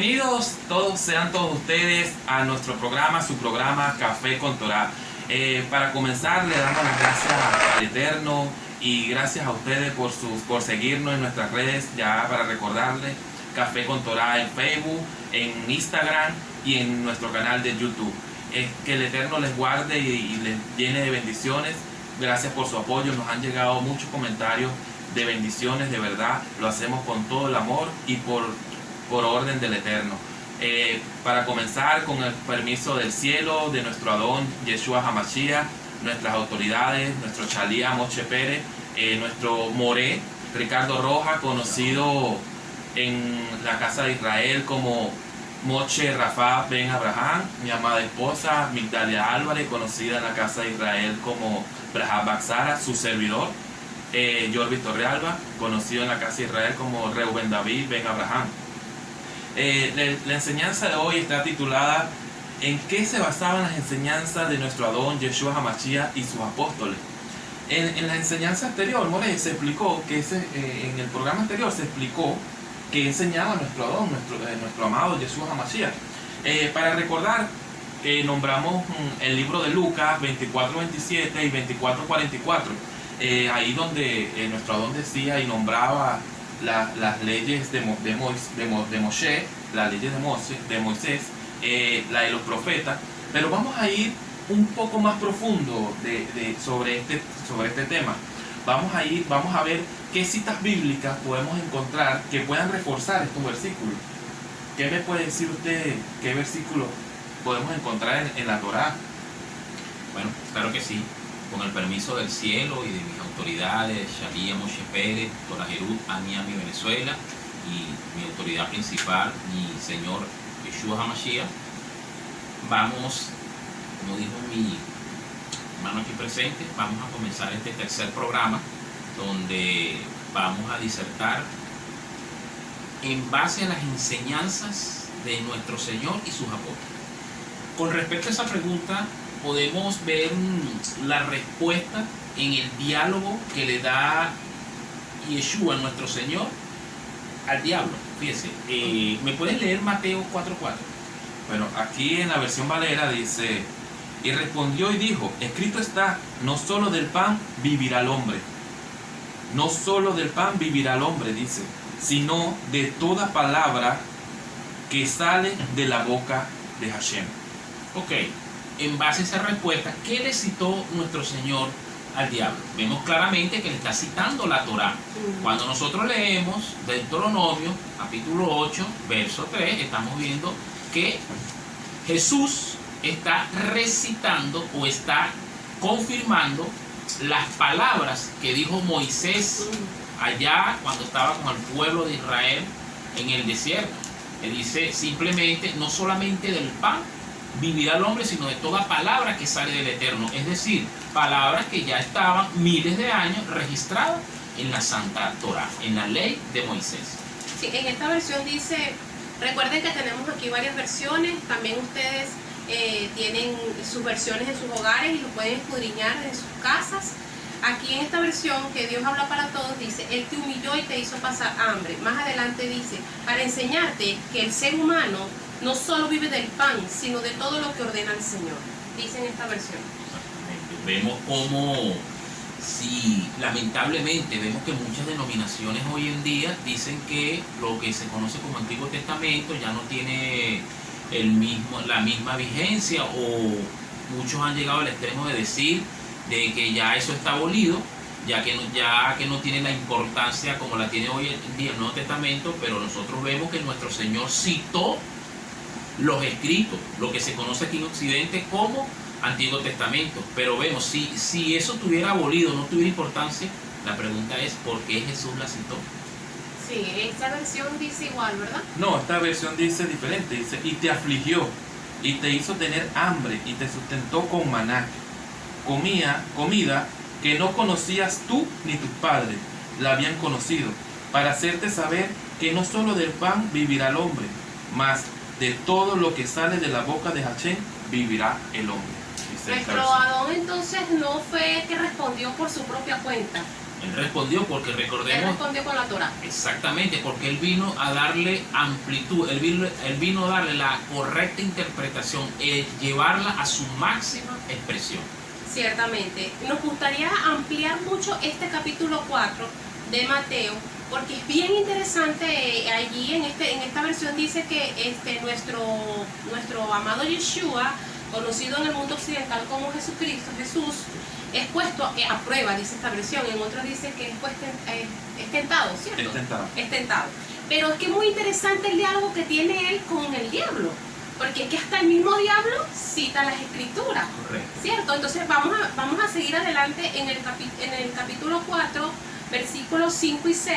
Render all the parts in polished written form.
Bienvenidos sean todos ustedes a nuestro programa, su programa Café con Torá. Para comenzar, le damos las gracias al Eterno y gracias a ustedes por seguirnos en nuestras redes. Ya para recordarles, Café con Torá en Facebook, en Instagram y en nuestro canal de YouTube. Que el Eterno les guarde y les llene de bendiciones. Gracias por su apoyo. Nos han llegado muchos comentarios de bendiciones, de verdad. Lo hacemos con todo el amor y por orden del Eterno. Para comenzar, con el permiso del cielo, de nuestro Adón Yeshua HaMashiach, nuestras autoridades, nuestro Chalía Moshe Pérez, nuestro Moré Ricardo Roja, conocido en la casa de Israel como Moshe Rafa Ben Abraham, mi amada esposa Migdalia Álvarez, conocida en la casa de Israel como Brahab Baxara, su servidor Jorvis Torrealba, conocido en la casa de Israel como Reuben David Ben Abraham. La enseñanza de hoy está titulada ¿En qué se basaban las enseñanzas de nuestro Adón Yeshua HaMashiach y sus apóstoles? En la enseñanza anterior, More, se explicó que en el programa anterior se explicó que enseñaba nuestro Adón, nuestro amado Yeshua HaMashiach. Para recordar, nombramos el libro de Lucas 24:27 y 24:44, ahí donde nuestro Adón decía y nombraba las leyes de Moshe, las leyes de Moisés, la de los profetas. Pero vamos a ir un poco más profundo sobre este tema. Vamos a ver qué citas bíblicas podemos encontrar que puedan reforzar estos versículos. ¿Qué me puede decir usted? ¿Qué versículos podemos encontrar en la Torá? Bueno, claro que sí. Con el permiso del cielo y de mis autoridades, Shalía Moshe Pérez, Torah Jerut, Amiami, Venezuela, y mi autoridad principal, mi señor Yeshua HaMashiach, vamos, como dijo mi hermano aquí presente, vamos a comenzar este tercer programa donde vamos a disertar en base a las enseñanzas de nuestro Señor y sus apóstoles. Con respecto a esa pregunta, podemos ver la respuesta en el diálogo que le da Yeshua, nuestro Señor, al diablo. Fíjese, ¿me puedes leer Mateo 4:4? Bueno, aquí en la versión Valera dice: y respondió y dijo, escrito está, no solo del pan vivirá el hombre. No solo del pan vivirá el hombre, dice, sino de toda palabra que sale de la boca de Hashem. Ok. En base a esa respuesta, ¿qué le citó nuestro Señor al diablo? Vemos claramente que le está citando la Torá. Cuando nosotros leemos Deuteronomio, capítulo 8, verso 3, estamos viendo que Jesús está recitando o está confirmando las palabras que dijo Moisés allá cuando estaba con el pueblo de Israel en el desierto. Él dice simplemente, no solamente del pan vivirá el hombre, sino de toda palabra que sale del Eterno. Es decir, palabras que ya estaban miles de años registradas en la Santa Torá, en la ley de Moisés. Sí, en esta versión dice, recuerden que tenemos aquí varias versiones, también ustedes tienen sus versiones en sus hogares y lo pueden escudriñar en sus casas. Aquí en esta versión que Dios habla para todos dice, Él te humilló y te hizo pasar hambre. Más adelante dice, para enseñarte que el ser humano no solo vive del pan, sino de todo lo que ordena el Señor. Dice en esta versión. Vemos como, si lamentablemente vemos que muchas denominaciones hoy en día dicen que lo que se conoce como Antiguo Testamento ya no tiene la misma vigencia, o muchos han llegado al extremo de decir de que ya eso está abolido, ya que no tiene la importancia como la tiene hoy en día el Nuevo Testamento. Pero nosotros vemos que nuestro Señor citó los escritos, lo que se conoce aquí en Occidente como Antiguo Testamento. Pero vemos, si eso tuviera abolido, no tuviera importancia, la pregunta es ¿por qué Jesús la citó? Sí, esta versión dice igual, ¿verdad? No, esta versión dice diferente, dice, y te afligió, y te hizo tener hambre, y te sustentó con maná, comida que no conocías tú ni tus padres, la habían conocido, para hacerte saber que no solo del pan vivirá el hombre, mas de todo lo que sale de la boca de Hashem vivirá el hombre. Nuestro Adón entonces no fue que respondió por su propia cuenta. Él respondió porque Él recordemos respondió con la Torá. exactamente, porque Él vino a darle amplitud, él vino a darle la correcta interpretación, llevarla a su máxima expresión. Ciertamente. Nos gustaría ampliar mucho este capítulo 4 de Mateo, porque es bien interesante. Allí en esta versión dice que nuestro amado Yeshua, conocido en el mundo occidental como Jesucristo, Jesús, es puesto a prueba, dice esta versión. En otros dice que es tentado, ¿cierto? Es tentado. Es tentado. Pero es que es muy interesante el diálogo que tiene él con el diablo, porque es que hasta el mismo diablo cita las escrituras. Correcto. ¿Cierto? Entonces vamos a seguir adelante en el capítulo 4, versículos 5 y 6,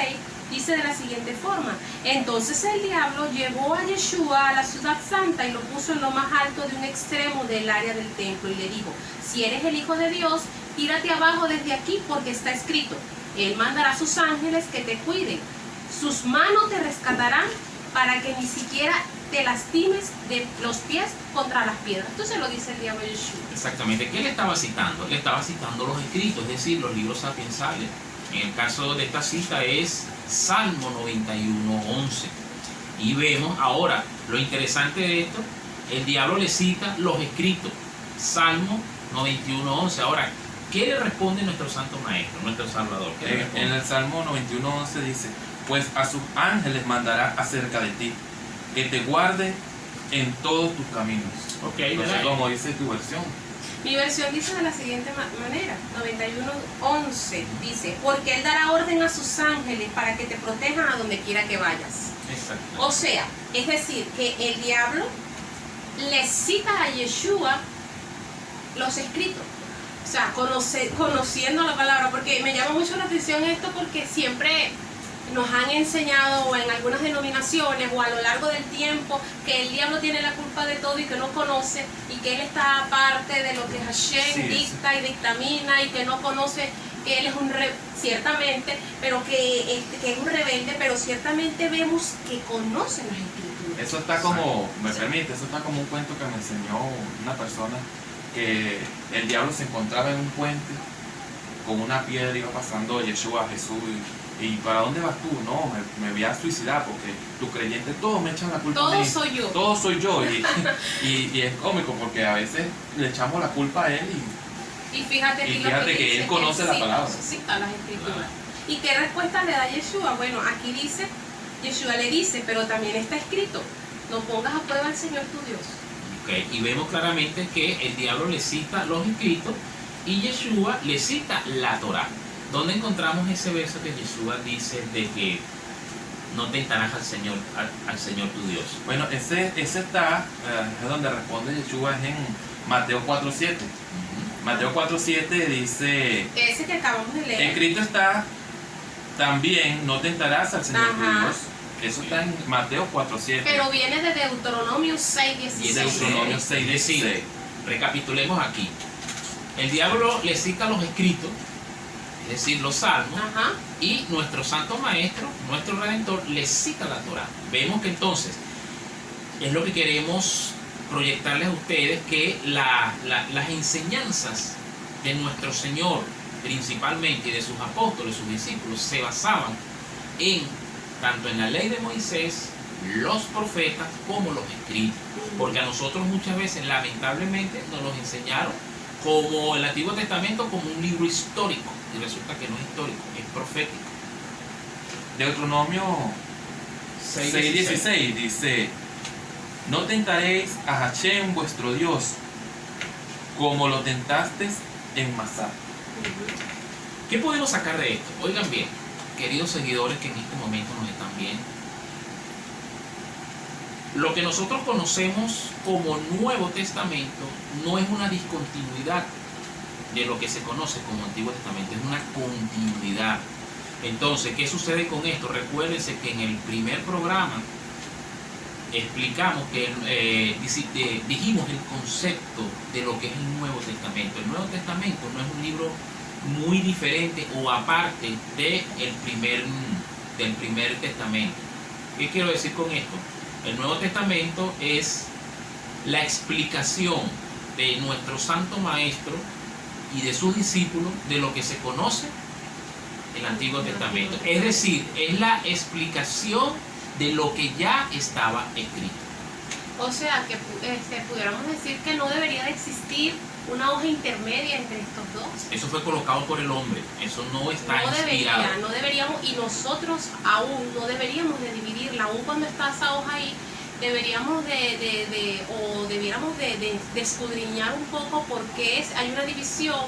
dice de la siguiente forma: entonces el diablo llevó a Yeshua a la ciudad santa y lo puso en lo más alto de un extremo del área del templo y le dijo: si eres el Hijo de Dios, tírate abajo desde aquí, porque está escrito, Él mandará a sus ángeles que te cuiden, sus manos te rescatarán para que ni siquiera te lastimes de los pies contra las piedras. Entonces lo dice el diablo Yeshua. Exactamente. ¿Qué le estaba citando? Le estaba citando los escritos, es decir, los libros sapiensales. En el caso de esta cita es Salmo 91:11. Y vemos ahora, lo interesante de esto, el diablo le cita los escritos. Salmo 91:11. Ahora, ¿qué le responde nuestro Santo Maestro, nuestro Salvador? ¿Qué le responde? En el Salmo 91:11 dice: pues a sus ángeles mandará acerca de ti, que te guarde en todos tus caminos. Ok, No sé ¿verdad? cómo dice tu versión. Mi versión dice de la siguiente manera, 91:11, dice: porque Él dará orden a sus ángeles para que te protejan a donde quiera que vayas. Exactamente. O sea, es decir, que el diablo le cita a Yeshua los escritos. O sea, conociendo la palabra, porque me llama mucho la atención esto, porque siempre nos han enseñado en algunas denominaciones o a lo largo del tiempo que el diablo tiene la culpa de todo y que no conoce, y que él está aparte de lo que Hashem Sí, dicta y dictamina, y que no conoce, que él es ciertamente, pero que es un rebelde, pero ciertamente vemos que conoce las escrituras. Eso está como, me permite, eso está como un cuento que me enseñó una persona, que el diablo se encontraba en un puente con una piedra, iba pasando Yeshua, Jesús, y ¿para dónde vas tú? No, me voy a suicidar porque tu creyente, todos me echan la culpa a Todo mí. soy yo. Todo soy yo. Y es cómico porque a veces le echamos la culpa a él Y fíjate, Y aquí lo fíjate que dice, él conoce la palabra. cita las escrituras. ¿Y qué respuesta le da Yeshua? Bueno, aquí dice, Yeshua le dice, pero también está escrito: no pongas a prueba al Señor tu Dios. Okay. Y vemos claramente que el diablo le cita los escritos y Yeshua le cita la Torá. ¿Dónde encontramos ese verso que Yeshua dice de que no tentarás al Señor tu Dios? bueno, ese está, es donde responde Yeshua, es en Mateo 4:7. Mateo 4:7 dice: Ese que acabamos de leer. escrito está también, no tentarás al Señor tu Ajá. Dios. Eso está en Mateo 4:7. Pero viene de Deuteronomio 6:16. Y Deuteronomio es decir, 6:16. recapitulemos aquí. El diablo le cita los escritos, es decir, los salmos, Ajá. y nuestro Santo Maestro, nuestro Redentor, le cita la Torá. Vemos que entonces es lo que queremos proyectarles a ustedes, que las enseñanzas de nuestro Señor, principalmente, y de sus apóstoles, sus discípulos, se basaban tanto en la ley de Moisés, los profetas, como los escritos. Porque a nosotros muchas veces, lamentablemente, nos los enseñaron como el Antiguo Testamento, como un libro histórico, y resulta que no es histórico, es profético. Deuteronomio 6:16 dice: no tentaréis a Hashem vuestro Dios como lo tentasteis en Masá. ¿Qué podemos sacar de esto? Oigan bien, queridos seguidores que en este momento nos están viendo, lo que nosotros conocemos como Nuevo Testamento no es una discontinuidad de lo que se conoce como Antiguo Testamento, es una continuidad. Entonces, ¿qué sucede con esto? Recuérdense que en el primer programa explicamos que dijimos el concepto de lo que es el Nuevo Testamento. El Nuevo Testamento no es un libro muy diferente o aparte del primer testamento. ¿Qué quiero decir con esto? El Nuevo Testamento es la explicación de nuestro Santo Maestro y de sus discípulos de lo que se conoce el Antiguo Testamento. Es decir, es la explicación de lo que ya estaba escrito. O sea, que pudiéramos decir que no debería de existir una hoja intermedia entre estos dos. Eso fue colocado por el hombre, eso no está inspirado. No deberíamos, y nosotros aún no deberíamos de dividirla, aún cuando está esa hoja ahí, deberíamos debiéramos de escudriñar un poco porque hay una división.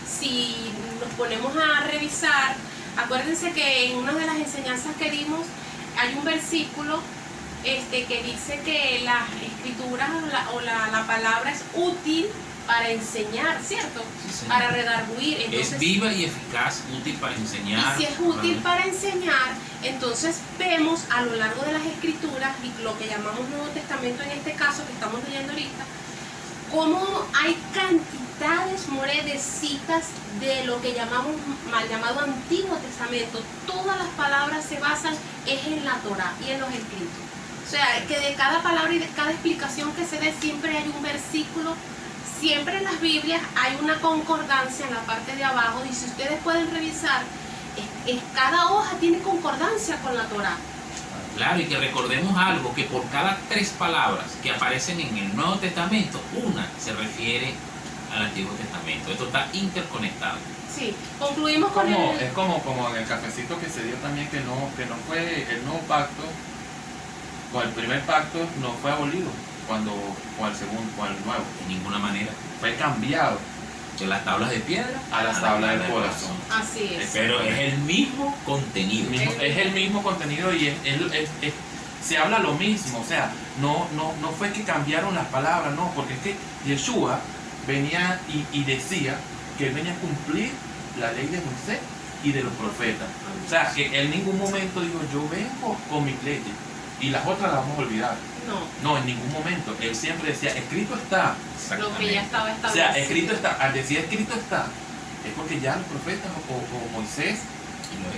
Si nos ponemos a revisar, acuérdense que en una de las enseñanzas que dimos hay un versículo que dice que las escrituras o la palabra es útil para enseñar, ¿cierto? Sí, para redarguir. Entonces, es viva y eficaz, útil para enseñar. Y si es útil para enseñar, entonces vemos a lo largo de las escrituras, y lo que llamamos Nuevo Testamento en este caso, que estamos leyendo ahorita, cómo hay cantidades, de citas de lo que llamamos mal llamado Antiguo Testamento. Todas las palabras se basan en la Torá y en los escritos. O sea, que de cada palabra y de cada explicación que se dé siempre hay un versículo. Siempre en las Biblias hay una concordancia en la parte de abajo, y si ustedes pueden revisar, cada hoja tiene concordancia con la Torá. Claro, y que recordemos algo, que por cada 3 palabras que aparecen en el Nuevo Testamento, una se refiere al Antiguo Testamento. Esto está interconectado. Sí, concluimos con Es como en el cafecito que se dio también, que no fue el nuevo pacto, con el primer pacto no fue abolido con el segundo, con el nuevo. De ninguna manera. Fue cambiado De las tablas de piedra a las tablas del corazón. Así es. Pero es el mismo contenido. Es el mismo contenido y se habla lo mismo. O sea, no fue que cambiaron las palabras, no, porque es que Yeshua venía y decía que él venía a cumplir la ley de Moisés y de los profetas. O sea, que en ningún momento dijo, yo vengo con mis leyes y las otras las vamos a olvidar. No, en ningún momento. Él siempre decía, escrito está. Lo que ya estaba establecido. O sea, escrito está. Al decir escrito está, es porque ya los profetas o Moisés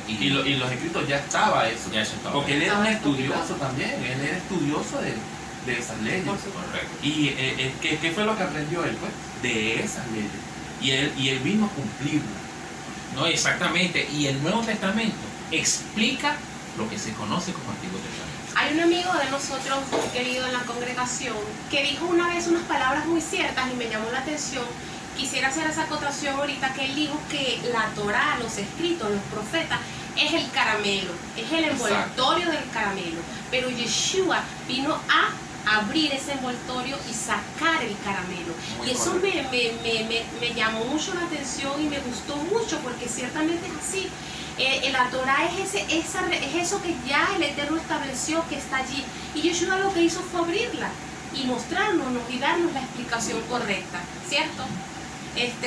y los escritos ya estaba eso. Ya eso estaba. Porque él era un estudioso también. Él era estudioso de esas leyes. Correcto. Y ¿qué fue lo que aprendió él? Pues de esas leyes. Y él vino a cumplirlas. No, exactamente. Y el Nuevo Testamento explica lo que se conoce como Antiguo Testamento. Hay un amigo de nosotros, querido en la congregación, que dijo una vez unas palabras muy ciertas y me llamó la atención. Quisiera hacer esa acotación ahorita, que él dijo que la Torá, los escritos, los profetas, es el caramelo, es el envoltorio del caramelo. Pero Yeshua vino a abrir ese envoltorio y sacar el caramelo. Muy y eso correcto. me llamó mucho la atención y me gustó mucho, porque ciertamente es así. La Torah es eso que ya el Eterno estableció, que está allí. Y Yeshua lo que hizo fue abrirla y mostrarnos y darnos la explicación correcta, ¿cierto?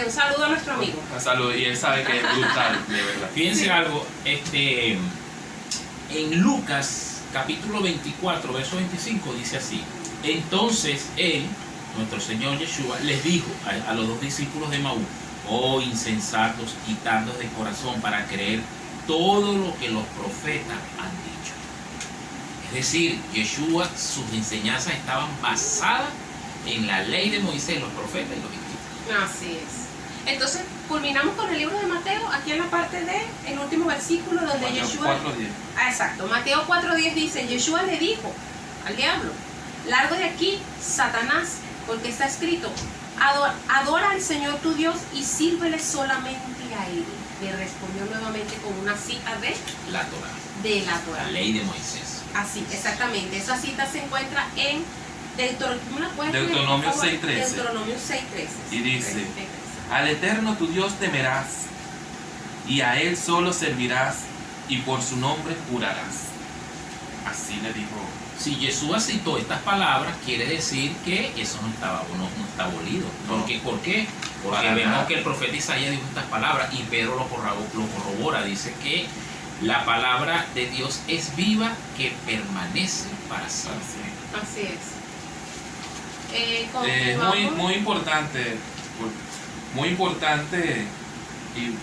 Un saludo a nuestro amigo. Un saludo, y él sabe que es brutal, de verdad. Fíjense Sí. algo, en Lucas capítulo 24, verso 25 dice así: entonces él, nuestro Señor Yeshua, les dijo a los 2 discípulos de Maús: oh insensatos y tardos de corazón para creer todo lo que los profetas han dicho. Es decir, Yeshua, sus enseñanzas estaban basadas en la ley de Moisés, los profetas y los escritos. Así es. Entonces, culminamos con el libro de Mateo, aquí en la parte de el último versículo donde Mateo Yeshua... 4:10. Exacto, Mateo 4:10 dice, Yeshua le dijo al diablo, largo de aquí, Satanás, porque está escrito, adora al Señor tu Dios y sírvele solamente a Él. Le respondió nuevamente con una cita de La Torá, la Torá. la ley de Moisés. Así, exactamente. Esa cita se encuentra en Deuteronomio 6:13. Deuteronomio 6:13. Y dice, al Eterno tu Dios temerás, y a Él solo servirás, y por su nombre jurarás. Así le dijo. Si Yeshua citó estas palabras, quiere decir que eso no está abolido. No. ¿Por qué? Porque Para vemos nada. que el profeta Isaías dijo estas palabras y Pedro lo corrobora. Dice que la palabra de Dios es viva, que permanece para siempre. Así es. Muy, Continuamos. muy importante, y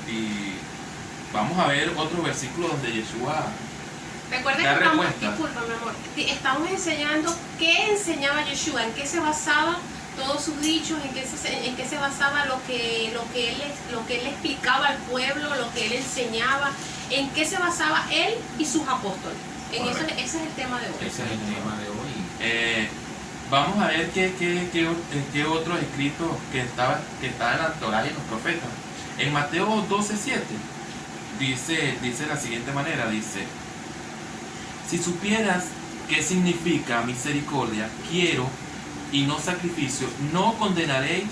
vamos a ver otro versículo donde Yeshua Recuerden da que estamos, respuesta. disculpa, mi amor, estamos enseñando qué enseñaba Yeshua, en qué se basaba todos sus dichos, en qué se basaba lo que él explicaba al pueblo, lo que él enseñaba, en qué se basaba él y sus apóstoles. Ese es el tema de hoy. Ese es el tema de hoy. Vamos a ver qué otros escritos que estaba en la Torá y en los profetas. En Mateo 12:7 dice la siguiente manera, dice: si supieras qué significa misericordia, quiero y no sacrificio, no condenaréis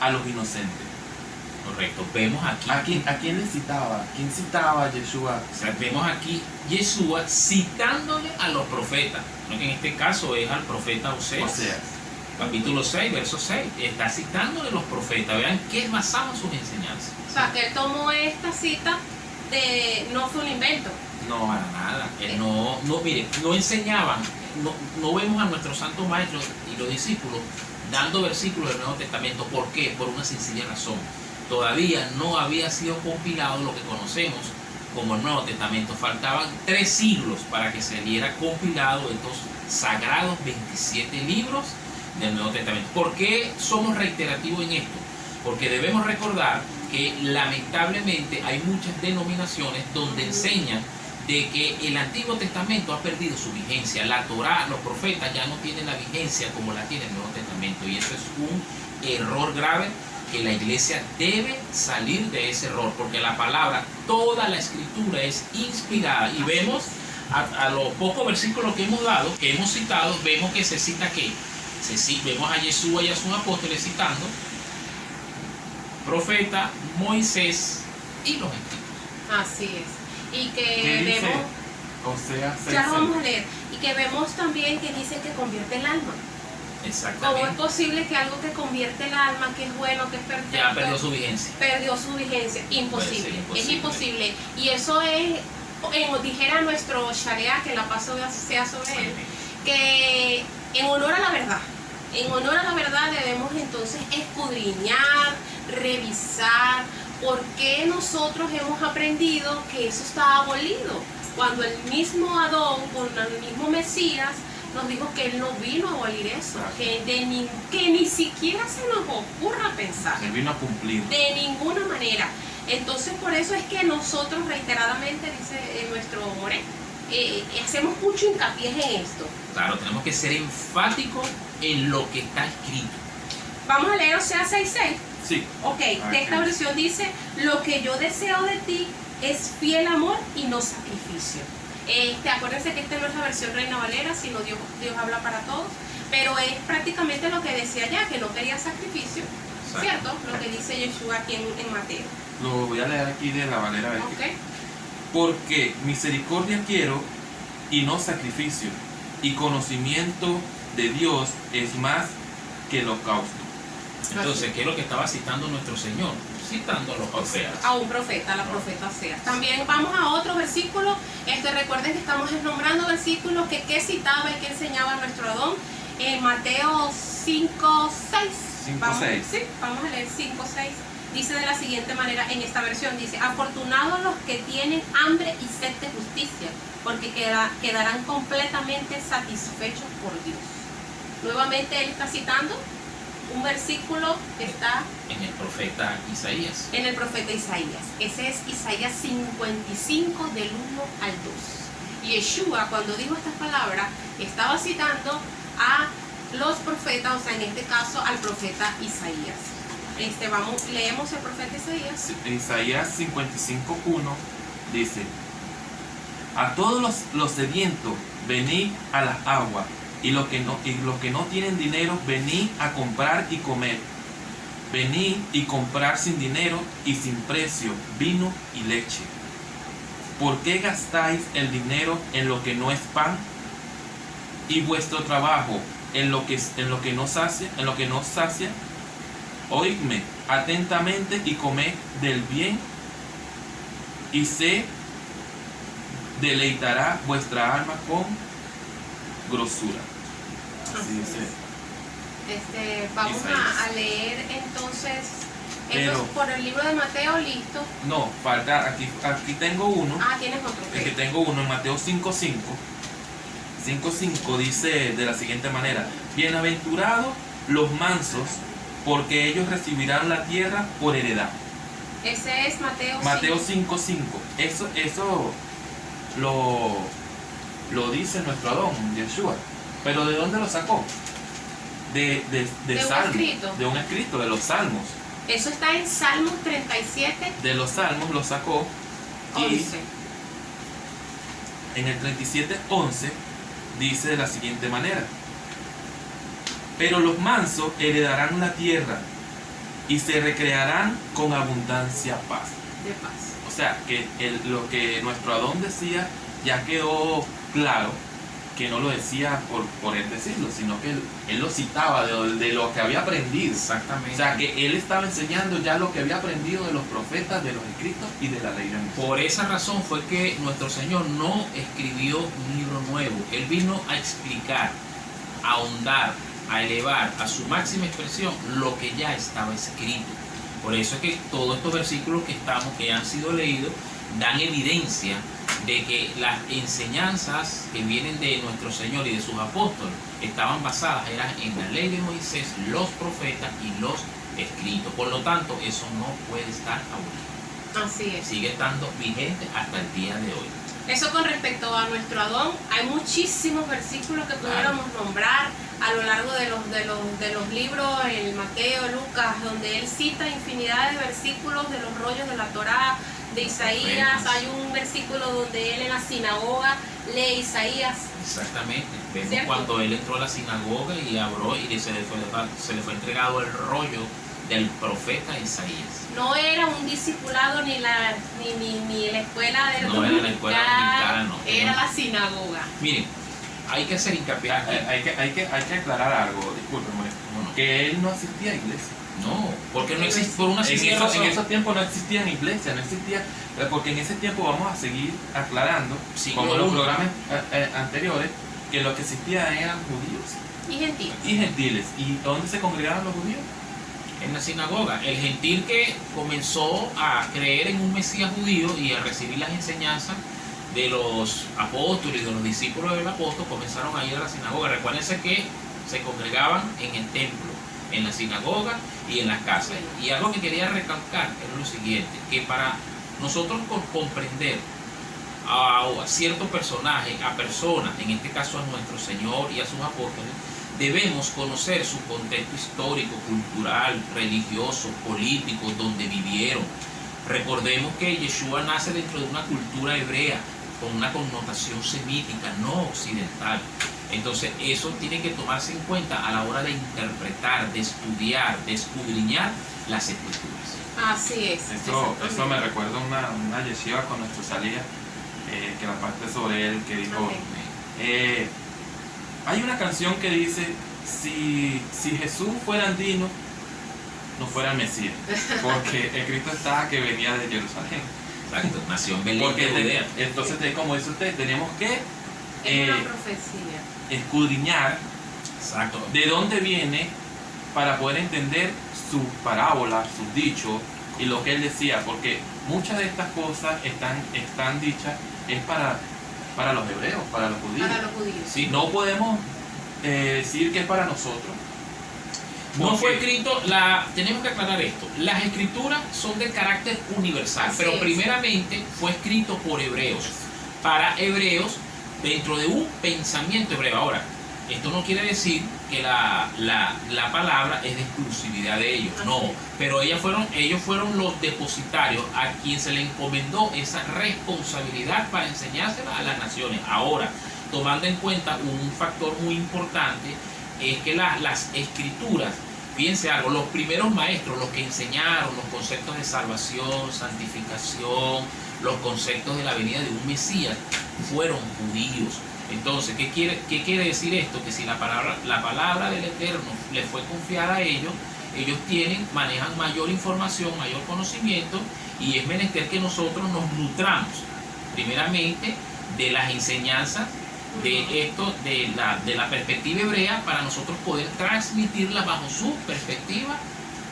a los inocentes. Correcto. Vemos aquí. ¿A quién le citaba? ¿Quién citaba a Yeshua? O sea, vemos aquí Yeshua citándole a los profetas, ¿no? Que en este caso es al profeta Oseas. Capítulo 6, verso 6. Está citándole a los profetas. Vean qué basaban sus enseñanzas. O sea, que él tomó esta cita no fue un invento. No, para nada. Mire, no enseñaban, no vemos a nuestros santos maestros y los discípulos dando versículos del Nuevo Testamento. ¿Por qué? Por una sencilla razón. Todavía no había sido compilado lo que conocemos como el Nuevo Testamento. Faltaban 3 siglos para que se diera compilado estos sagrados 27 libros del Nuevo Testamento. ¿Por qué somos reiterativos en esto? Porque debemos recordar que lamentablemente hay muchas denominaciones donde enseñan de que el Antiguo Testamento ha perdido su vigencia. La Torá, los profetas ya no tienen la vigencia como la tiene el Nuevo Testamento, y eso es un error grave que la iglesia debe salir de ese error, porque la palabra, toda la escritura es inspirada, y vemos a los pocos versículos que hemos dado, que hemos citado, vemos que se cita que vemos a Yeshua y a sus apóstoles citando profeta, Moisés y los escritos. Así es. Y que ¿Qué dice? vemos, Oseas 6:6. ya lo vamos a leer, y que vemos también que dice que convierte el alma. ¿Cómo es Exactamente. posible que algo que convierte el alma, que es bueno, que es perfecto, Ya perdió su vigencia. perdió su vigencia? Imposible. Puede ser imposible. Es imposible. Y eso es, dijera nuestro Sharia, que la paz sea sobre él, que en honor a la verdad debemos entonces escudriñar, revisar por qué nosotros hemos aprendido que eso está abolido, cuando el mismo Adón, con el mismo Mesías, nos dijo que él no vino a abolir eso, que ni siquiera se nos ocurra pensar. Se vino a cumplir. De ninguna manera. Entonces, por eso es que nosotros reiteradamente, dice nuestro More, hacemos mucho hincapié en esto. Claro, tenemos que ser enfáticos en lo que está escrito. Vamos a leer Oseas 6:6. Sí. Ok, esta versión dice: lo que yo deseo de ti es fiel amor y no sacrificio. Acuérdense que esta no es la versión Reina Valera, sino Dios habla para todos, pero es prácticamente lo que decía ya, que no quería sacrificio. Exacto. ¿Cierto? Lo que dice Yeshua aquí en Mateo. Lo voy a leer aquí de la Valera. Ok. Porque misericordia quiero y no sacrificio, y conocimiento de Dios es más que el holocausto. Entonces, ¿qué es lo que estaba citando nuestro Señor? Citando a los profetas. A un profeta, a la profeta Oseas. También vamos a otro versículo. Recuerden que estamos nombrando versículos que citaba y que enseñaba nuestro Adón. En Mateo 5:6. 5:6. Sí, vamos a leer 5:6. Dice de la siguiente manera, en esta versión dice: afortunados los que tienen hambre y sed de justicia, porque quedarán completamente satisfechos por Dios. Nuevamente él está citando un versículo que está En el profeta Isaías. en el profeta Isaías. Ese es Isaías 55 del 1 al 2. Y Yeshua, cuando dijo estas palabras, estaba citando a los profetas, o sea, en este caso al profeta Isaías. Leemos el profeta Isaías. Isaías 55:1 dice: a todos los sedientos, venid a las aguas, y los que no tienen dinero, venid a comprar y comer. Venid y comprar sin dinero y sin precio vino y leche. ¿Por qué gastáis el dinero en lo que no es pan, y vuestro trabajo en lo que no sacia? Oídme atentamente y comed del bien, y se deleitará vuestra alma con grosura. Así dice. Vamos Isaías. a leer entonces Pero- por el libro de Mateo, listo. No, falta, aquí tengo uno. Tienes otro. Es que tengo uno en Mateo 5:5. 5:5 dice de la siguiente manera: bienaventurado los mansos, porque ellos recibirán la tierra por heredad. Ese es Mateo 5:5. Eso lo dice nuestro Adón, Yeshua. Pero ¿de dónde lo sacó? De Salmos, escrito. de un escrito, de los Salmos. Eso está en Salmos 37, De los Salmos lo sacó y 11. en el 37:11 dice de la siguiente manera: pero los mansos heredarán la tierra y se recrearán con abundancia paz. De paz. O sea, que lo que nuestro Adón decía ya quedó claro, que no lo decía por él decirlo, sino que él lo citaba de lo que había aprendido. Exactamente. O sea, que él estaba enseñando ya lo que había aprendido de los profetas, de los escritos y de la ley de Moisés. Por esa razón fue que nuestro Señor no escribió un libro nuevo. Él vino a explicar, a ahondar, a elevar a su máxima expresión lo que ya estaba escrito. Por eso es que todos estos versículos que han sido leídos dan evidencia de que las enseñanzas que vienen de nuestro Señor y de sus apóstoles estaban basadas eran en la ley de Moisés, los profetas y los escritos. Por lo tanto, eso no puede estar abolido. Así es. Sigue estando vigente hasta el día de hoy. Eso con respecto a nuestro Adón, hay muchísimos versículos que pudiéramos nombrar a lo largo de los libros, el Mateo, Lucas, donde él cita infinidad de versículos de los rollos de la Torá, de Isaías. Hay un versículo donde él en la sinagoga lee Isaías. Exactamente. Vemos ¿Cierto? cuando él entró a la sinagoga y abrió y se le fue entregado el rollo del profeta Isaías. No era un discipulado ni la escuela de No era la escuela dominical, no. Era la sinagoga. Miren, hay que hacer hincapié aquí. Hay que aclarar algo, discúlpeme, No. que él no asistía a iglesia. No, porque no existe, por una sencilla En razón. esos tiempos no existían iglesias, no existía, porque en ese tiempo vamos a seguir aclarando, Siglo como en los uno. programas anteriores, que lo que existían eran judíos Y gentiles. y gentiles. ¿Y dónde se congregaban los judíos? En la sinagoga. El gentil que comenzó a creer en un Mesías judío y a recibir las enseñanzas de los apóstoles y de los discípulos del apóstol comenzaron a ir a la sinagoga. Recuérdense que se congregaban en el templo, en la sinagoga y en las casas. Y algo que quería recalcar es lo siguiente, que para nosotros comprender a cierto personaje, a personas, en este caso a nuestro Señor y a sus apóstoles, debemos conocer su contexto histórico, cultural, religioso, político, donde vivieron. Recordemos que Yeshua nace dentro de una cultura hebrea, con una connotación semítica, no occidental. Entonces eso tiene que tomarse en cuenta a la hora de interpretar, de estudiar, de escudriñar las escrituras. Así es. Eso me recuerda una yeshiva con nuestro salida, que la parte sobre él, que dijo, Amén. hay una canción que dice, si Jesús fuera andino, no fuera el Mesías, porque el Cristo estaba que venía de Jerusalén. Exacto, nació en Belén, Porque Judea. entonces, como dice usted, tenemos que Es una profecía. escudriñar Exacto. de dónde viene para poder entender sus parábolas, sus dichos y lo que él decía, porque muchas de estas cosas están dichas es para los hebreos, para los judíos. Para los judíos. Sí, no podemos decir que es para nosotros. No Porque- fue escrito, tenemos que aclarar esto, las escrituras son de carácter universal, Así pero es. primeramente fue escrito por hebreos, para hebreos, dentro de un pensamiento hebreo. Ahora, esto no quiere decir que la palabra es de exclusividad de ellos, Así no, es. pero ellos fueron los depositarios a quien se le encomendó esa responsabilidad para enseñársela a las naciones. Ahora, tomando en cuenta un factor muy importante, es que las escrituras, fíjense algo, los primeros maestros, los que enseñaron los conceptos de salvación, santificación, los conceptos de la venida de un Mesías, fueron judíos. Entonces, ¿qué quiere decir esto? Que si la palabra del Eterno les fue confiada a ellos manejan mayor información, mayor conocimiento, y es menester que nosotros nos nutramos, primeramente, de las enseñanzas de esto, de la perspectiva hebrea, para nosotros poder transmitirla bajo su perspectiva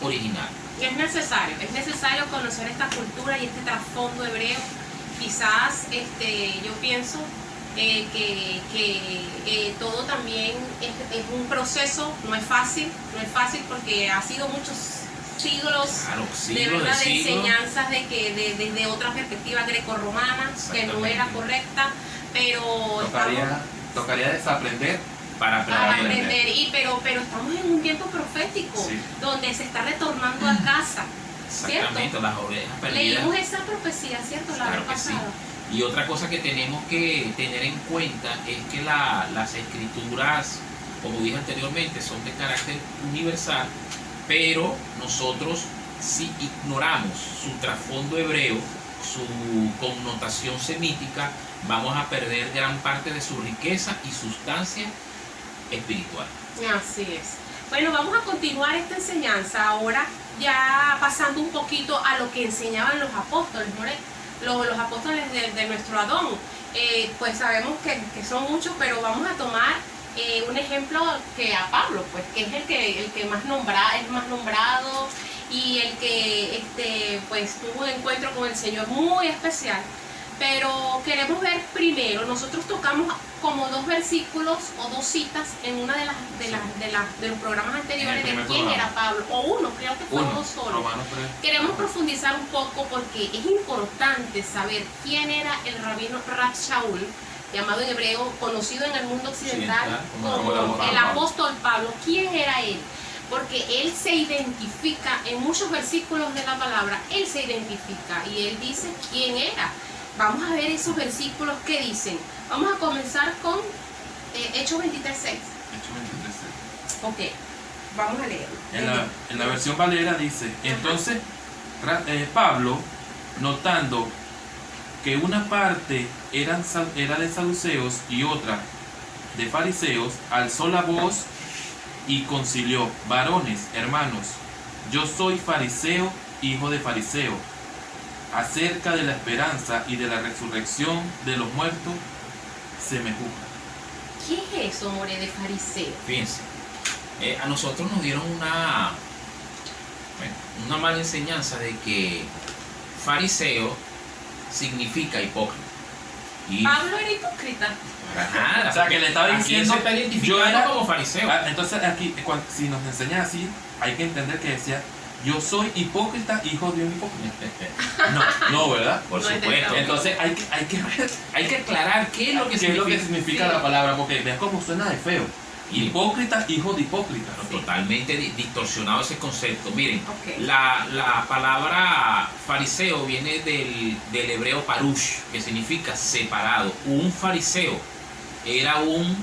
original. Es necesario conocer esta cultura y este trasfondo hebreo. Quizás yo pienso todo también es un proceso, no es fácil porque ha sido muchos siglos, Claro, de siglos verdad, de siglos. enseñanzas desde otra perspectiva grecorromana que no era Exactamente. correcta, pero Tocaría desaprender. Para para aprender. aprender, pero estamos en un tiempo profético, Sí. donde se está retornando a casa, Exactamente, las ovejas perdidas. leímos esa profecía, ¿cierto? La Claro vez que sí. pasada. Y otra cosa que tenemos que tener en cuenta es que las escrituras, como dije anteriormente, son de carácter universal, pero nosotros, si ignoramos su trasfondo hebreo, su connotación semítica, vamos a perder gran parte de su riqueza y sustancia espiritual. Así es. Bueno, vamos a continuar esta enseñanza ahora, ya pasando un poquito a lo que enseñaban los apóstoles, ¿no? Los apóstoles de nuestro Adón. Pues sabemos que son muchos, pero vamos a tomar un ejemplo que a Pablo, pues, que es el que más es más nombrado y el que pues tuvo un encuentro con el Señor muy especial. Pero queremos ver primero, nosotros tocamos como 2 versículos o 2 citas en una de los programas anteriores de primer quién programa. era Pablo, o uno, creo que fue uno solo. Romanos 3. Queremos profundizar un poco porque es importante saber quién era el rabino Rab Shaul, llamado en hebreo, conocido en el mundo occidental como el apóstol Pablo. ¿Quién era él? Porque él se identifica en muchos versículos de la palabra, él se identifica y él dice quién era. Vamos a ver esos versículos que dicen. Vamos a comenzar con Hechos 23:6. Hechos 23:6. Ok, vamos a leerlo. En la versión Valera dice, entonces Pablo, notando que una parte era de saduceos y otra de fariseos, alzó la voz y concilió: varones, hermanos, yo soy fariseo, hijo de fariseo. Acerca de la esperanza y de la resurrección de los muertos se me juzga. ¿Qué es eso, more, de fariseo? Fíjense, a nosotros nos dieron una mala enseñanza de que fariseo significa hipócrita. Y Pablo era hipócrita. para nada. O sea, que le estaba aquí diciendo, se está identificando yo era- como fariseo. Entonces aquí, si nos enseña así, hay que entender que decía, yo soy hipócrita, hijo de un hipócrita. No, ¿verdad? Por No supuesto. entendemos. Entonces hay que ver Hay que aclarar qué es lo que qué es lo que significa Sí. la palabra, porque vean cómo suena de feo. Hipócrita, hijo de hipócrita. Totalmente distorsionado ese concepto. Miren, Ok. la palabra fariseo viene del hebreo parush, que significa separado. Un fariseo era un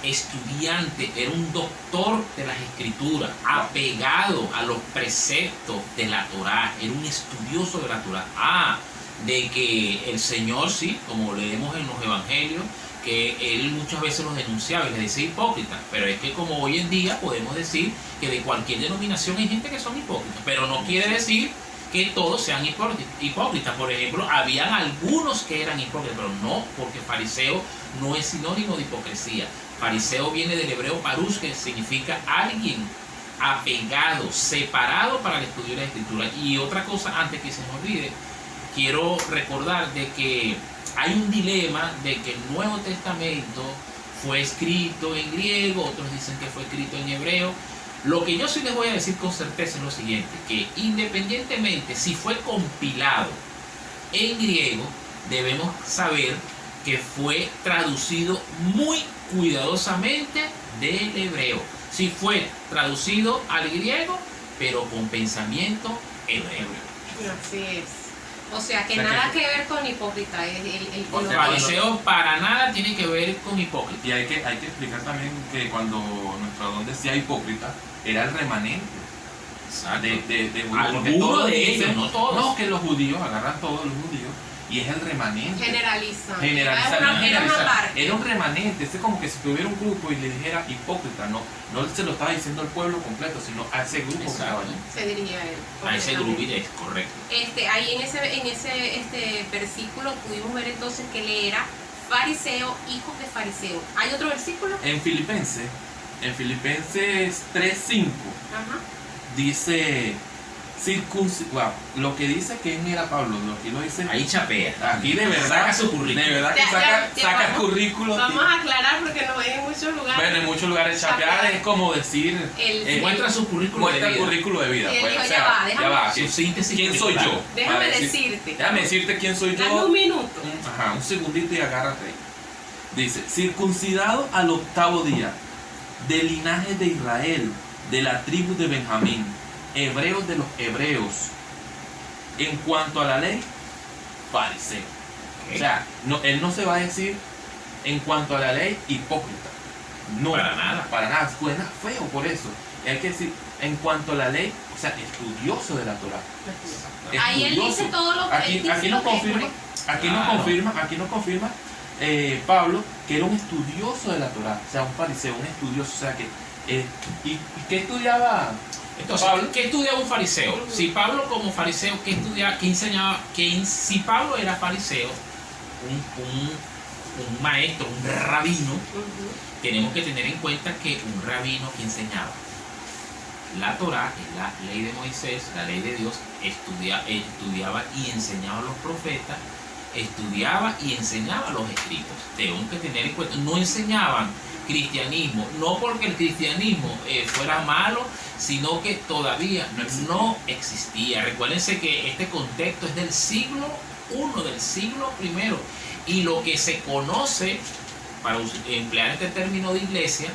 estudiante, era un doctor de las escrituras, apegado a los preceptos de la Torá, era un estudioso de la Torá. De que el Señor, sí, como leemos en los evangelios, que él muchas veces los denunciaba y les decía hipócritas, pero es que como hoy en día podemos decir que de cualquier denominación hay gente que son hipócritas, pero no quiere decir que todos sean hipócritas. Por ejemplo, habían algunos que eran hipócritas, pero no, porque fariseo no es sinónimo de hipocresía. Fariseo viene del hebreo parush, que significa alguien apegado, separado para el estudio de la escritura. Y otra cosa, antes que se me olvide, quiero recordar de que hay un dilema de que el Nuevo Testamento fue escrito en griego, otros dicen que fue escrito en hebreo. Lo que yo sí les voy a decir con certeza es lo siguiente, que independientemente si fue compilado en griego, debemos saber que fue traducido muy cuidadosamente del hebreo. Si fue traducido al griego, pero con pensamiento hebreo. Así es. O sea, que O sea, nada que- que ver con hipócrita. O El sea, fariseo para nada tiene que ver con hipócrita. Y hay que explicar también que cuando nuestro Adón decía hipócrita, era el remanente de judíos. Porque Algunos todos de dicen, ellos, no todos. No, que los judíos, agarran todos los judíos, y es el remanente. Generaliza. Generalizar, Era una parte. Era un remanente, es como que si tuviera un grupo y le dijera hipócrita, no se lo estaba diciendo al pueblo completo, sino a ese grupo que estaba allí. Se diría él. A ese grupito es correcto. Ahí en ese versículo pudimos ver entonces que él era fariseo, hijo de fariseo. ¿Hay otro versículo? En Filipenses 3:5 Ajá. dice, Wow, lo que dice quién era Pablo, aquí lo dice. Ahí chapea. Aquí de verdad. Saca su currículum. De verdad que Ya, saca el vamos- currículo. Vamos a aclarar porque no ven en muchos lugares. Bueno, en muchos lugares chapear es como decir. Muestra su currículum Muestra de el vida. currículo de vida. Y él pues, dijo, o sea, ya va, déjame- ya va. Su síntesis ¿Quién soy curricular. yo? Déjame Para decirte. Déjame decirte quién soy Dame yo. un minuto. Ajá, un segundito y agárrate ahí. Dice, circuncidado al 8º día, del linaje de Israel, de la tribu de Benjamín, hebreos de los hebreos. En cuanto a la ley, fariseo. Ok. O sea, él no se va a decir en cuanto a la ley, hipócrita. No, Para nada. Para nada, suena feo por eso. Hay que decir, en cuanto a la ley, o sea, estudioso de la Torah. Ahí él dice todo lo que Aquí, él dice aquí lo nos que es confirma, correcto. aquí nos confirma Pablo que era un estudioso de la Torah, o sea, un fariseo, un estudioso, o sea que ¿y qué estudiaba Entonces, Pablo? ¿qué estudia un fariseo? Si Pablo como fariseo, ¿qué estudiaba? ¿Qué enseñaba? Si Pablo era fariseo, un maestro, un rabino, Ujú. tenemos que tener en cuenta que un rabino que enseñaba la Torah, es la ley de Moisés, la ley de Dios, estudiaba y enseñaba a los profetas, estudiaba y enseñaba los escritos. Tenemos que tener en cuenta, no enseñaban cristianismo, no porque el cristianismo fuera malo, sino que todavía no existía. Recuérdense que este contexto es del siglo I, del siglo I, y lo que se conoce, para emplear este término de iglesia,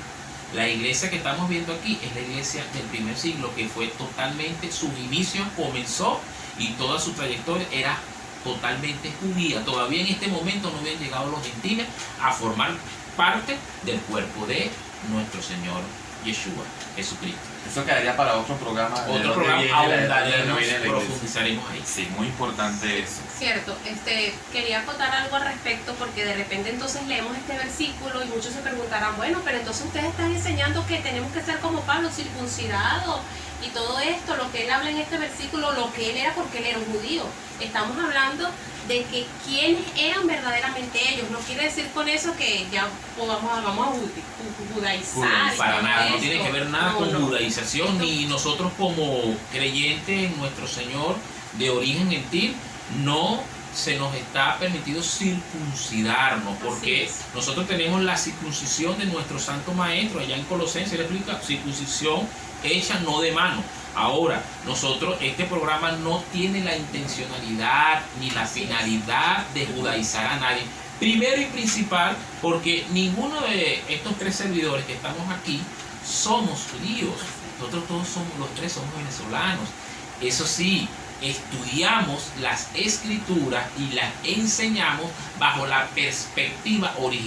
la iglesia que estamos viendo aquí es la iglesia del primer siglo, que fue totalmente, su inicio comenzó y toda su trayectoria era totalmente judía. Todavía en este momento no habían llegado los gentiles a formar parte del cuerpo de nuestro Señor Yeshua, Jesucristo. Eso quedaría para otro programa. ¿De Otro dónde programa viene la- de dónde ahondaremos, viene la iglesia? profundizaremos ahí. Sí, muy importante eso. Cierto, quería acotar algo al respecto porque de repente entonces leemos este versículo y muchos se preguntarán, bueno, pero entonces ustedes están enseñando que tenemos que ser como Pablo, circuncidado y todo esto, lo que él habla en este versículo, lo que él era porque él era un judío. Estamos hablando de que quiénes eran verdaderamente ellos. No quiere decir con eso que ya vamos a judaizar. y Para todo nada, no esto. tiene que ver nada No, con no. judaización, ni nosotros como creyentes en nuestro Señor de origen gentil, no se nos está permitido circuncidarnos, porque es. nosotros tenemos la circuncisión de nuestro santo maestro, allá en Colosenses, le explica, circuncisión hecha no de mano. Ahora, este programa no tiene la intencionalidad ni la finalidad de judaizar a nadie. Primero y principal, porque ninguno de estos tres servidores que estamos aquí somos judíos. Nosotros todos los tres somos venezolanos. Eso sí, estudiamos las escrituras y las enseñamos bajo la perspectiva original